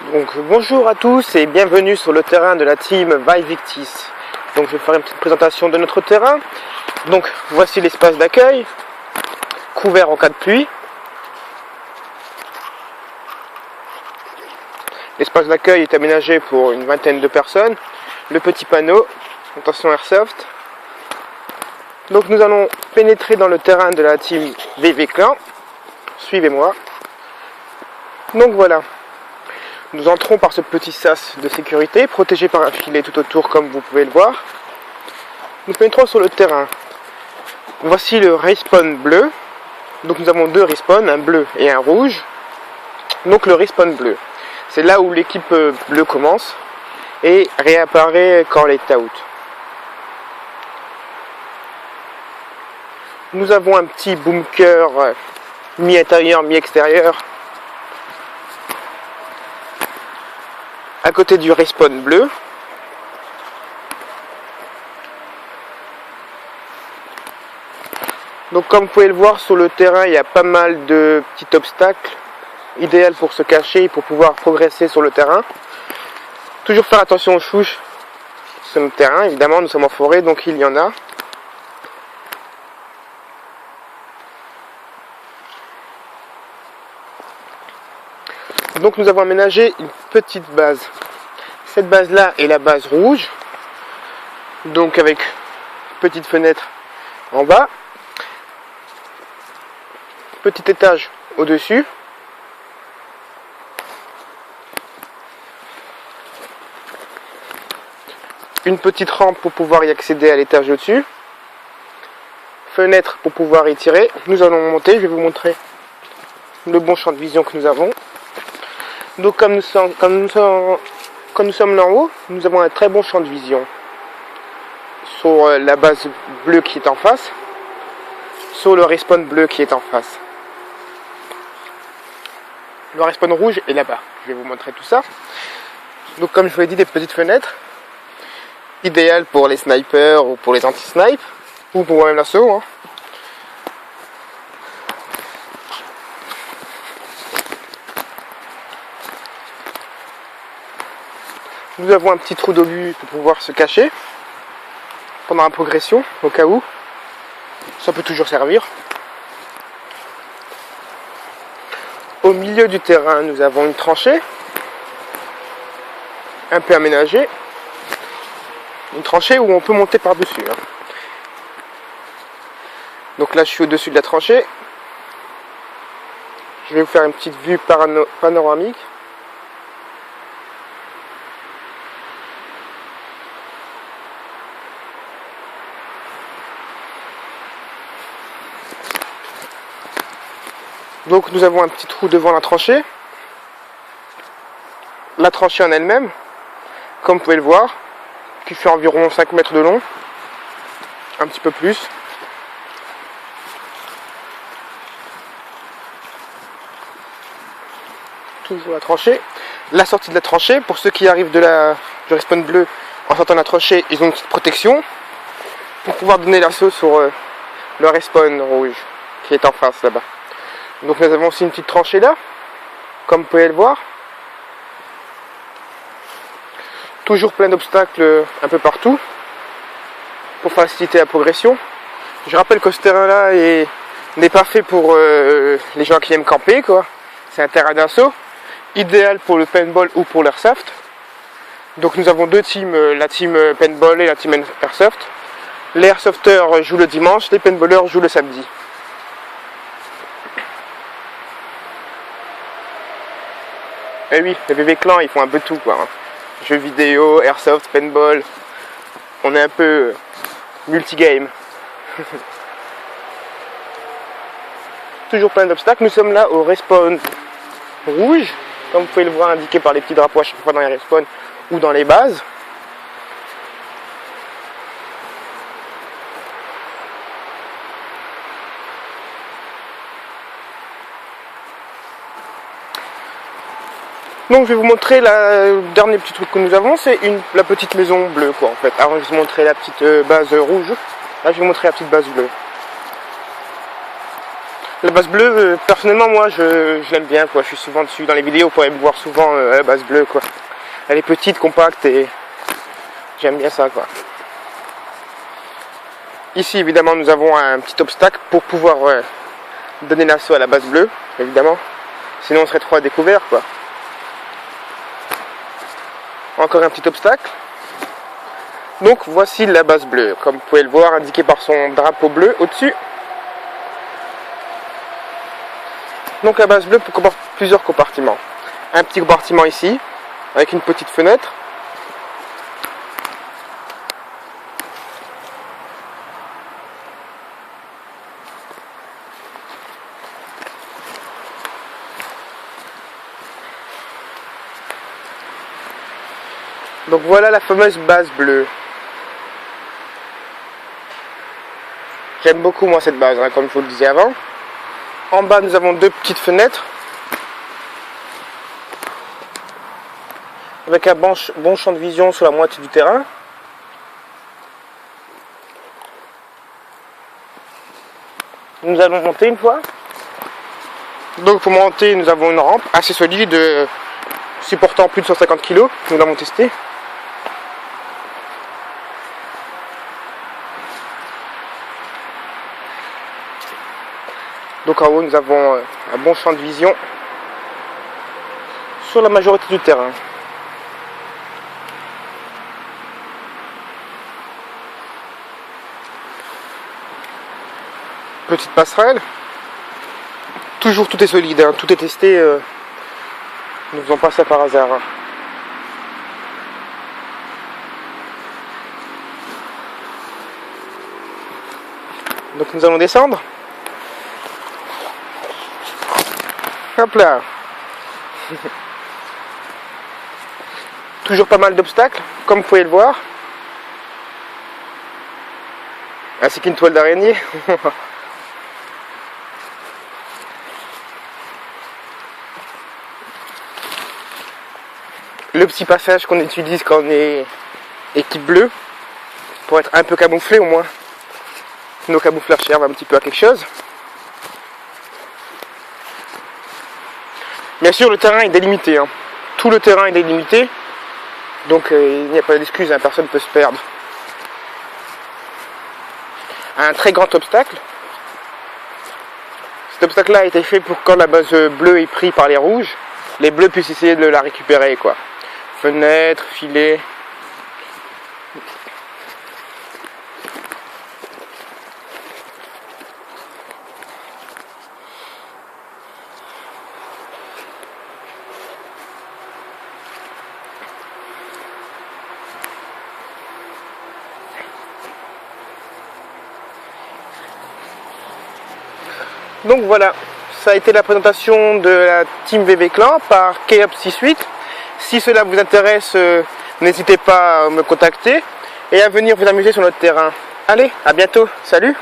Donc bonjour à tous et bienvenue sur le terrain de la team Vivictis. Donc je vais faire une petite présentation de notre terrain. Donc voici l'espace d'accueil, couvert en cas de pluie. L'espace d'accueil est aménagé pour une vingtaine de personnes. Le petit panneau, attention Airsoft. Donc nous allons pénétrer dans le terrain de la team VV Clan. Suivez-moi. Donc voilà. Nous entrons par ce petit sas de sécurité, protégé par un filet tout autour comme vous pouvez le voir. Nous pénétrons sur le terrain. Voici le respawn bleu. Donc nous avons deux respawns, un bleu et un rouge. Donc le respawn bleu, c'est là où l'équipe bleue commence et réapparaît quand elle est out. Nous avons un petit bunker mi-intérieur, mi-extérieur à côté du respawn bleu. Donc comme vous pouvez le voir sur le terrain, il y a pas mal de petits obstacles, idéal pour se cacher et pour pouvoir progresser sur le terrain. Toujours faire attention aux chouches sur notre terrain, évidemment nous sommes en forêt donc il y en a. Donc nous avons aménagé une petite base. Cette base là est la base rouge. Donc avec petite fenêtre en bas. Petit étage au-dessus. Une petite rampe pour pouvoir y accéder à l'étage au-dessus. Fenêtre pour pouvoir y tirer. Nous allons monter, je vais vous montrer le bon champ de vision que nous avons. Donc comme nous sommes là en haut, nous avons un très bon champ de vision sur la base bleue qui est en face, sur le respawn bleu qui est en face. Le respawn rouge est là-bas. Je vais vous montrer tout ça. Donc comme je vous l'ai dit, des petites fenêtres, idéales pour les snipers ou pour les anti-snipes, ou pour même l'assaut. Hein. Nous avons un petit trou d'obus pour pouvoir se cacher pendant la progression, au cas où. Ça peut toujours servir. Au milieu du terrain, nous avons une tranchée, un peu aménagée. Une tranchée où on peut monter par-dessus. Hein. Donc là, je suis au-dessus de la tranchée. Je vais vous faire une petite vue panoramique. Donc nous avons un petit trou devant la tranchée. La tranchée en elle-même, comme vous pouvez le voir, qui fait environ 5 mètres de long. Un petit peu plus. Toujours la tranchée. La sortie de la tranchée, pour ceux qui arrivent du respawn bleu en sortant de la tranchée, ils ont une petite protection pour pouvoir donner l'assaut sur le respawn rouge qui est en face là-bas. Donc nous avons aussi une petite tranchée là, comme vous pouvez le voir. Toujours plein d'obstacles un peu partout pour faciliter la progression. Je rappelle que ce terrain-là n'est pas fait pour les gens qui aiment camper, quoi. C'est un terrain d'assaut, idéal pour le paintball ou pour l'airsoft. Donc nous avons deux teams, la team paintball et la team airsoft. Les airsofters jouent le dimanche, les paintballers jouent le samedi. Et oui, les VV Clan ils font un peu tout quoi. Jeux vidéo, airsoft, paintball. On est un peu multigame. Toujours plein d'obstacles. Nous sommes là au respawn rouge, comme vous pouvez le voir indiqué par les petits drapeaux à chaque fois dans les respawns ou dans les bases. Donc je vais vous montrer le dernier petit truc que nous avons, c'est la petite maison bleue quoi en fait. Avant je vais vous montrer la petite base rouge, là je vais vous montrer la petite base bleue. La base bleue, personnellement moi je l'aime bien quoi, je suis souvent dessus dans les vidéos, vous pourrez me voir souvent la base bleue quoi. Elle est petite, compacte et j'aime bien ça quoi. Ici évidemment nous avons un petit obstacle pour pouvoir donner l'assaut à la base bleue, évidemment. Sinon on serait trop à découvert quoi. Encore un petit obstacle. Donc voici la base bleue, comme vous pouvez le voir, indiquée par son drapeau bleu au-dessus. Donc la base bleue comporte plusieurs compartiments. Un petit compartiment ici, avec une petite fenêtre. Donc voilà la fameuse base bleue. J'aime beaucoup moi cette base, hein, comme je vous le disais avant. En bas nous avons deux petites fenêtres. Avec un bon champ de vision sur la moitié du terrain. Nous allons monter une fois. Donc pour monter nous avons une rampe assez solide, supportant plus de 150 kg. Nous l'avons testé. Donc en haut nous avons un bon champ de vision sur la majorité du terrain. Petite passerelle. Toujours tout est solide, hein, tout est testé. Nous ne faisons pas ça par hasard. Hein. Donc nous allons descendre. Hop là. Toujours pas mal d'obstacles, comme vous pouvez le voir. Ainsi qu'une toile d'araignée. Le petit passage qu'on utilise quand on est équipe bleue, pour être un peu camouflé au moins. Nos camouflages servent un petit peu à quelque chose. Bien sûr, le terrain est délimité. Hein. Tout le terrain est délimité. Donc, il n'y a pas d'excuse, hein, personne ne peut se perdre. Un très grand obstacle. Cet obstacle-là a été fait pour quand la base bleue est prise par les rouges, les bleus puissent essayer de la récupérer, quoi. Fenêtre, filet. Donc voilà, ça a été la présentation de la Team VV Clan par Keop68. Si cela vous intéresse, n'hésitez pas à me contacter et à venir vous amuser sur notre terrain. Allez, à bientôt, salut!